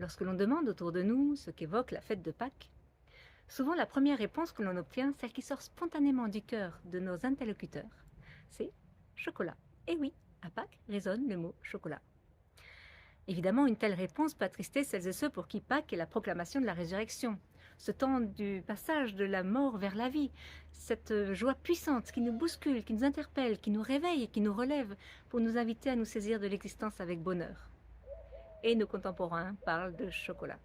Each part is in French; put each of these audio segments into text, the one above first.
Lorsque l'on demande autour de nous ce qu'évoque la fête de Pâques, souvent la première réponse que l'on obtient, celle qui sort spontanément du cœur de nos interlocuteurs, c'est chocolat. Et oui, à Pâques résonne le mot chocolat. Évidemment, une telle réponse peut attrister celles et ceux pour qui Pâques est la proclamation de la résurrection, ce temps du passage de la mort vers la vie, cette joie puissante qui nous bouscule, qui nous interpelle, qui nous réveille et qui nous relève pour nous inviter à nous saisir de l'existence avec bonheur. Et nos contemporains parlent de chocolat.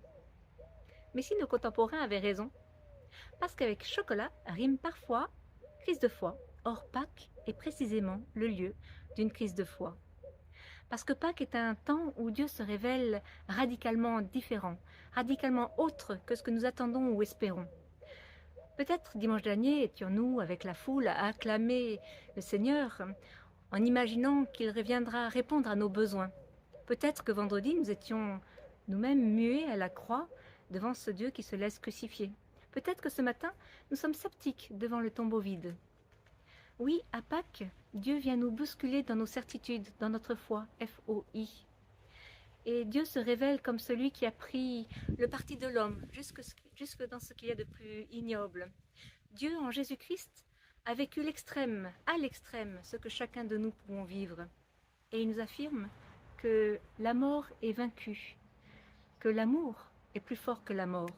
Mais si nos contemporains avaient raison, parce qu'avec chocolat rime parfois crise de foi. Or Pâques est précisément le lieu d'une crise de foi. Parce que Pâques est un temps où Dieu se révèle radicalement différent, radicalement autre que ce que nous attendons ou espérons. Peut-être dimanche dernier étions-nous avec la foule à acclamer le Seigneur en imaginant qu'il reviendra répondre à nos besoins. Peut-être que vendredi nous étions nous-mêmes muets à la croix devant ce Dieu qui se laisse crucifier. Peut-être que ce matin nous sommes sceptiques devant le tombeau vide. Oui, à Pâques, Dieu vient nous bousculer dans nos certitudes, dans notre foi, F-O-I. Et Dieu se révèle comme celui qui a pris le parti de l'homme, jusque dans ce qu'il y a de plus ignoble. Dieu, en Jésus-Christ, a vécu l'extrême, à l'extrême, ce que chacun de nous pouvons vivre. Et il nous affirme que la mort est vaincue, que l'amour est plus fort que la mort.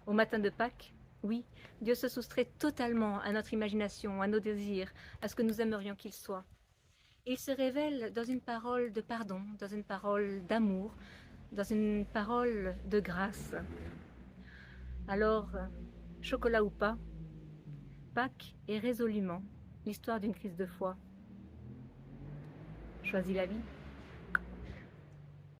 Au matin de Pâques, oui, Dieu se soustrait totalement à notre imagination, à nos désirs, à ce que nous aimerions qu'il soit. Il se révèle dans une parole de pardon, dans une parole d'amour, dans une parole de grâce. Alors, chocolat ou pas, Pâques est résolument l'histoire d'une crise de foi. Choisis la vie.